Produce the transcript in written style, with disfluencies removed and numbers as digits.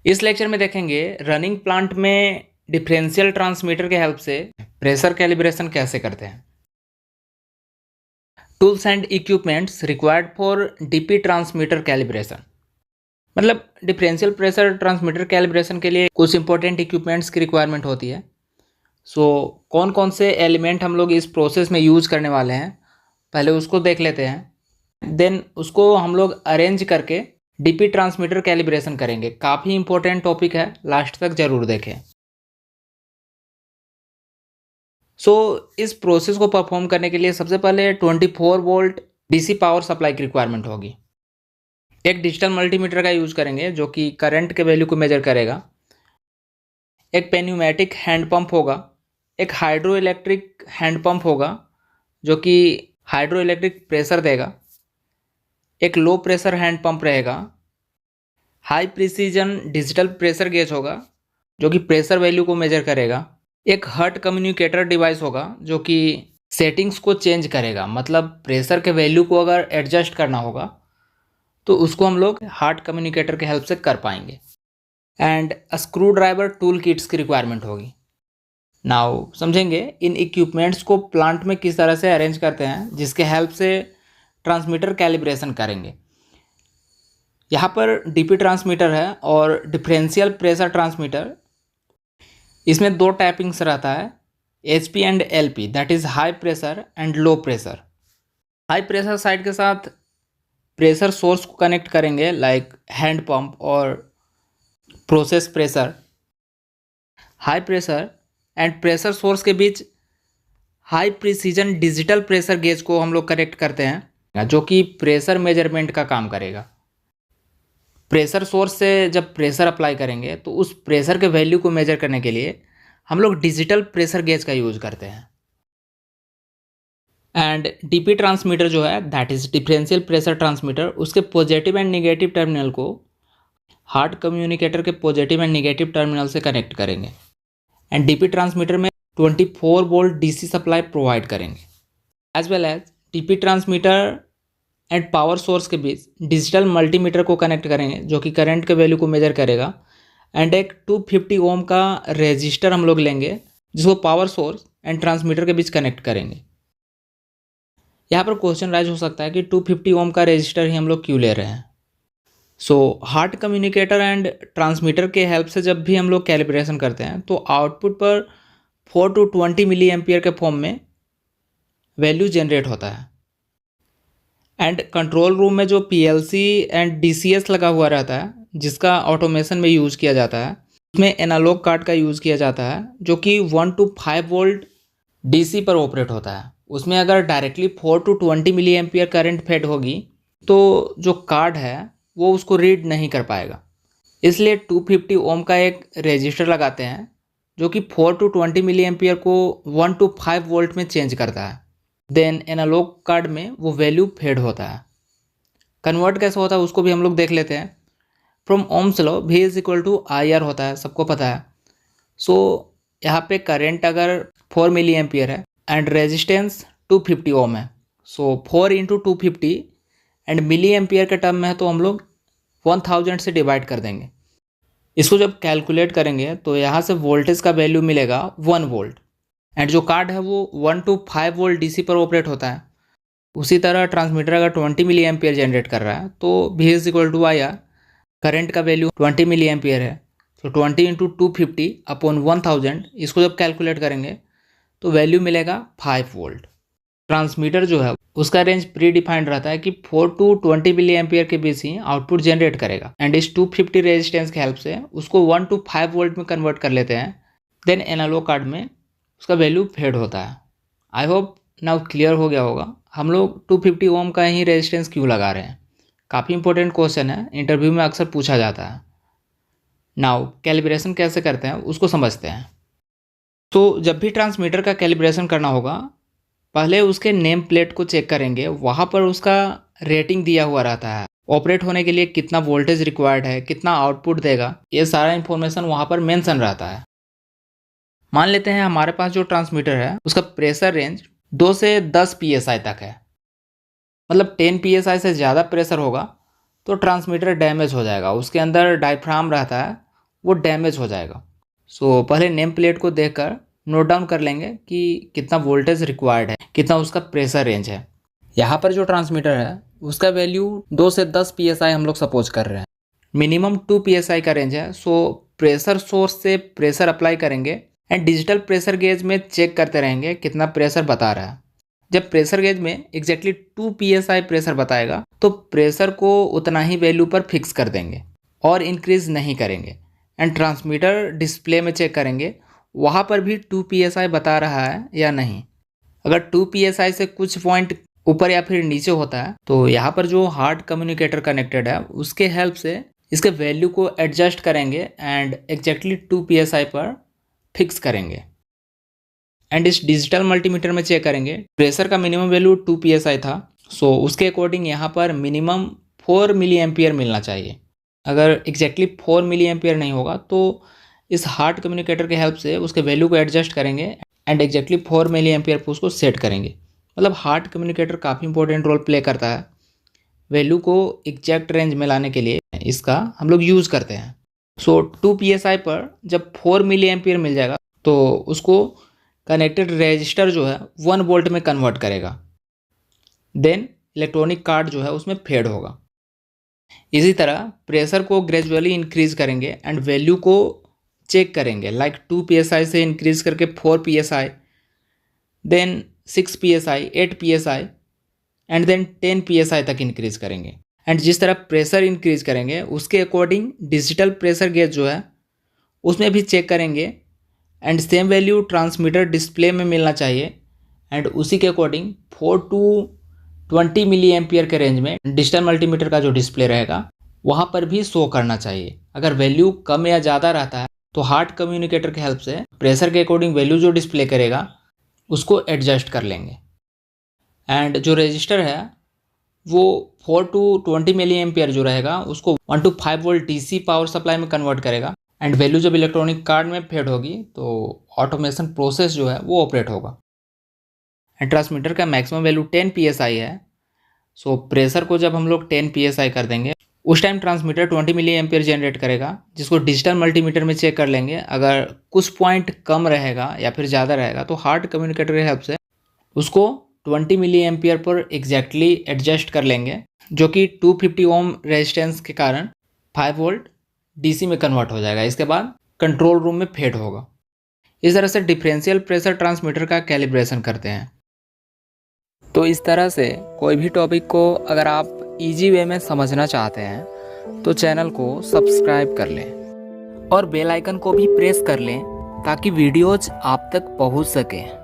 इस लेक्चर में देखेंगे रनिंग प्लांट में डिफरेंशियल ट्रांसमीटर के हेल्प से प्रेशर कैलिब्रेशन कैसे करते हैं। Tools and equipments required for DP transmitter calibration, मतलब डिफरेंशियल प्रेशर ट्रांसमीटर कैलिब्रेशन के लिए कुछ इंपॉर्टेंट इक्विपमेंट्स की रिक्वायरमेंट होती है। कौन कौन से एलिमेंट हम लोग इस प्रोसेस में यूज करने वाले हैं, पहले उसको देख लेते हैं। देन उसको हम लोग अरेंज करके डीपी ट्रांसमीटर कैलिब्रेशन करेंगे। काफ़ी इंपॉर्टेंट टॉपिक है, लास्ट तक ज़रूर देखें। इस प्रोसेस को परफॉर्म करने के लिए सबसे पहले 24 वोल्ट डीसी पावर सप्लाई की रिक्वायरमेंट होगी। एक डिजिटल मल्टीमीटर का यूज करेंगे जो कि करंट के वैल्यू को मेजर करेगा। एक पेन्यूमेटिक हैंड पंप होगा। एक हाइड्रो इलेक्ट्रिक हैंड पंप होगा जो कि हाइड्रो इलेक्ट्रिक प्रेशर देगा। एक लो प्रेशर हैंड पंप रहेगा। High precision digital pressure gauge होगा जो कि प्रेशर वैल्यू को मेजर करेगा। एक हर्ट कम्युनिकेटर डिवाइस होगा जो कि सेटिंग्स को चेंज करेगा, मतलब प्रेशर के वैल्यू को अगर एडजस्ट करना होगा तो उसको हम लोग हार्ट कम्युनिकेटर के हेल्प से कर पाएंगे। And screw driver tool kits की रिक्वायरमेंट होगी। नाउ समझेंगे इन इक्विपमेंट्स को प्लांट में किस तरह से अरेंज करते हैं जिसके हेल्प से ट्रांसमीटर कैलिब्रेशन करेंगे। यहाँ पर डीपी ट्रांसमीटर है और डिफरेंशियल प्रेशर ट्रांसमीटर। इसमें दो टाइपिंग्स रहता है, HP and LP, that is high pressure and low pressure. High pressure side के साथ प्रेशर सोर्स को कनेक्ट करेंगे लाइक हैंड पंप और process pressure. High pressure and pressure source के बीच high precision digital pressure gauge को हम लोग कनेक्ट करते हैं जो कि प्रेशर मेजरमेंट का काम करेगा। प्रेशर सोर्स से जब प्रेशर अप्लाई करेंगे तो उस प्रेशर के वैल्यू को मेजर करने के लिए हम लोग डिजिटल प्रेशर गेज का यूज करते हैं। एंड डीपी ट्रांसमीटर जो है that is differential pressure transmitter, उसके पॉजिटिव एंड नेगेटिव टर्मिनल को हार्ट कम्युनिकेटर के पॉजिटिव एंड नेगेटिव टर्मिनल से कनेक्ट करेंगे। एंड डीपी ट्रांसमीटर में 24 वोल्ट डीसी सप्लाई प्रोवाइड करेंगे। As well as DP transmitter and power source के बीच digital multimeter को कनेक्ट करेंगे जो कि करंट के वैल्यू को मेजर करेगा। एंड एक 250 ओम का रेजिस्टर हम लोग लेंगे जिसको पावर सोर्स एंड ट्रांसमीटर के बीच कनेक्ट करेंगे। यहाँ पर क्वेश्चन राइज हो सकता है कि 250 ओम का रेजिस्टर ही हम लोग क्यों ले रहे हैं। हार्ट कम्युनिकेटर एंड ट्रांसमीटर के हेल्प से जब भी हम लोग कैलिब्रेशन करते हैं तो आउटपुट पर 4 to 20 मिली एम्पियर के फॉर्म में वैल्यू जनरेट होता है। एंड कंट्रोल रूम में जो PLC एंड DCS लगा हुआ रहता है जिसका ऑटोमेशन में यूज़ किया जाता है, उसमें एनालॉग कार्ड का यूज़ किया जाता है जो कि 1 to 5 वोल्ट DC पर ऑपरेट होता है। उसमें अगर directly 4 to 20 milli ampere current fed होगी तो जो कार्ड है वो उसको रीड नहीं कर पाएगा। इसलिए 250 ओम का एक रेजिस्टर लगाते हैं जो कि 4 to 20 मिली एम्पियर को 1 to 5 वोल्ट में चेंज करता है। देन एनालॉग कार्ड में वो वैल्यू फेड होता है। कन्वर्ट कैसे होता है उसको भी हम लोग देख लेते हैं। From Ohm's law V is equal to IR होता है, सबको पता है। यहाँ पे करंट अगर 4 मिली एम्पियर है एंड रेजिस्टेंस 250 ओम है, 4 इंटू 250 एंड मिली एम्पियर के टर्म में है तो हम लोग 1000 से डिवाइड कर देंगे। इसको जब कैलकुलेट करेंगे तो यहाँ से वोल्टेज का वैल्यू मिलेगा 1 वोल्ट। एंड जो कार्ड है वो 1 to 5 वोल्ट DC पर ऑपरेट होता है। उसी तरह ट्रांसमीटर अगर 20 मिली एम्पियर जनरेट कर रहा है तो V is equal to IR, current का वैल्यू 20 मिली एम्पियर है, 20 इंटू 250 अपॉन 1000, इसको जब कैलकुलेट करेंगे तो वैल्यू मिलेगा 5 वोल्ट। ट्रांसमीटर जो है उसका रेंज प्री डिफाइंड रहता है कि 4 to 20 मिली एम्पियर के बीच ही आउटपुट जनरेट करेगा। एंड इस 250 रेजिस्टेंस की हेल्प से उसको 1 to 5 वोल्ट में कन्वर्ट कर लेते हैं। देन एनालॉग कार्ड में उसका वैल्यू फेड होता है। आई होप नाउ क्लियर हो गया होगा हम लोग 250 ओम का ही रेजिस्टेंस क्यों लगा रहे हैं। काफ़ी इंपॉर्टेंट क्वेश्चन है, इंटरव्यू में अक्सर पूछा जाता है। नाउ कैलिब्रेशन कैसे करते हैं उसको समझते हैं। जब भी ट्रांसमीटर का कैलिब्रेशन करना होगा पहले उसके नेम प्लेट को चेक करेंगे, वहाँ पर उसका रेटिंग दिया हुआ रहता है। ऑपरेट होने के लिए कितना वोल्टेज रिक्वायर्ड है, कितना आउटपुट देगा, ये सारा इन्फॉर्मेशन वहाँ पर मेंशन रहता है। मान लेते हैं हमारे पास जो ट्रांसमीटर है उसका प्रेशर रेंज 2 से 10 PSI तक है, मतलब 10 PSI से ज़्यादा प्रेशर होगा तो ट्रांसमीटर डैमेज हो जाएगा। उसके अंदर डायफ्राम रहता है, वो डैमेज हो जाएगा। सो पहले नेम प्लेट को देखकर नोट डाउन कर लेंगे कि कितना वोल्टेज रिक्वायर्ड है, कितना उसका प्रेशर रेंज है। यहाँ पर जो ट्रांसमीटर है उसका वैल्यू 2 से 10 PSI हम लोग सपोज कर रहे हैं। मिनिमम 2 PSI का रेंज है। सो प्रेशर सोर्स से प्रेशर अप्लाई करेंगे एंड डिजिटल प्रेशर गेज में चेक करते रहेंगे कितना प्रेशर बता रहा है। जब प्रेशर गेज में एग्जैक्टली 2 PSI प्रेशर बताएगा तो प्रेशर को उतना ही वैल्यू पर फिक्स कर देंगे और इंक्रीज नहीं करेंगे। एंड ट्रांसमीटर डिस्प्ले में चेक करेंगे वहाँ पर भी 2 PSI बता रहा है या नहीं। अगर 2 PSI से कुछ पॉइंट ऊपर या फिर नीचे होता है तो यहाँ पर जो हार्ट कम्युनिकेटर कनेक्टेड है उसके हेल्प से इसके वैल्यू को एडजस्ट करेंगे एंड एग्जैक्टली 2 PSI पर फिक्स करेंगे। एंड इस डिजिटल मल्टीमीटर में चेक करेंगे प्रेशर का मिनिमम वैल्यू 2 PSI था। सो उसके अकॉर्डिंग यहाँ पर मिनिमम 4 मिली एम्पियर मिलना चाहिए। अगर एग्जैक्टली 4 मिली एम्पियर नहीं होगा तो इस हार्ट कम्युनिकेटर के हेल्प से उसके वैल्यू को एडजस्ट करेंगे and exactly 4 milli ampere per उसको सेट करेंगे। मतलब हार्ट कम्युनिकेटर काफ़ी इंपॉर्टेंट रोल प्ले करता है। वैल्यू को एग्जैक्ट रेंज में लाने के लिए इसका हम लोग यूज़ करते हैं। सो 2 PSI पर जब 4 मिली एम्पियर मिल जाएगा तो उसको कनेक्टेड रेजिस्टर जो है 1 वोल्ट में कन्वर्ट करेगा। देन इलेक्ट्रॉनिक कार्ड जो है उसमें फेड होगा। इसी तरह प्रेशर को ग्रेजुअली इंक्रीज करेंगे एंड वैल्यू को चेक करेंगे लाइक 2 PSI से इंक्रीज करके 4 PSI, then 6 PSI, 8 PSI and then 10 PSI तक इंक्रीज करेंगे। एंड जिस तरह प्रेशर इंक्रीज करेंगे उसके अकॉर्डिंग डिजिटल प्रेशर गेज जो है उसमें भी चेक करेंगे and same value transmitter display में मिलना चाहिए। एंड उसी के अकॉर्डिंग 4 to 20 मिली एम्पियर के रेंज में डिजिटल मल्टीमीटर का जो डिस्प्ले रहेगा वहाँ पर भी शो करना चाहिए। अगर वैल्यू कम या ज़्यादा रहता है तो हार्ट कम्युनिकेटर के हेल्प से प्रेशर के अकॉर्डिंग वैल्यू जो डिस्प्ले करेगा उसको एडजस्ट कर लेंगे। एंड जो रजिस्टर है वो 4 to 20 मिली एम्पियर जो रहेगा उसको 1 to 5 volt DC power supply में कन्वर्ट करेगा। एंड वैल्यू जब इलेक्ट्रॉनिक कार्ड में फेड होगी तो ऑटोमेशन प्रोसेस जो है वो ऑपरेट होगा। एंड ट्रांसमीटर का मैक्सिमम वैल्यू 10 PSI है। सो प्रेशर को जब हम लोग 10 PSI कर देंगे उस time transmitter 20 milli ampere generate करेगा, जिसको डिजिटल मल्टीमीटर में चेक कर लेंगे। अगर कुछ पॉइंट कम रहेगा या फिर ज़्यादा रहेगा तो हार्ट कम्युनिकेटर की हेल्प से उसको 20 milli ampere per exactly adjust कर लेंगे, जो कि 250 ओम रेजिस्टेंस के कारण 5 वोल्ट DC में कन्वर्ट हो जाएगा। इसके बाद कंट्रोल रूम में फेड होगा। इस तरह से डिफरेंशियल प्रेशर ट्रांसमीटर का कैलिब्रेशन करते हैं। तो इस तरह से कोई भी टॉपिक को अगर आप इजी वे में समझना चाहते हैं तो चैनल को सब्सक्राइब कर लें और बेल आइकन को भी प्रेस कर लें ताकि वीडियोज आप तक पहुंच सकें।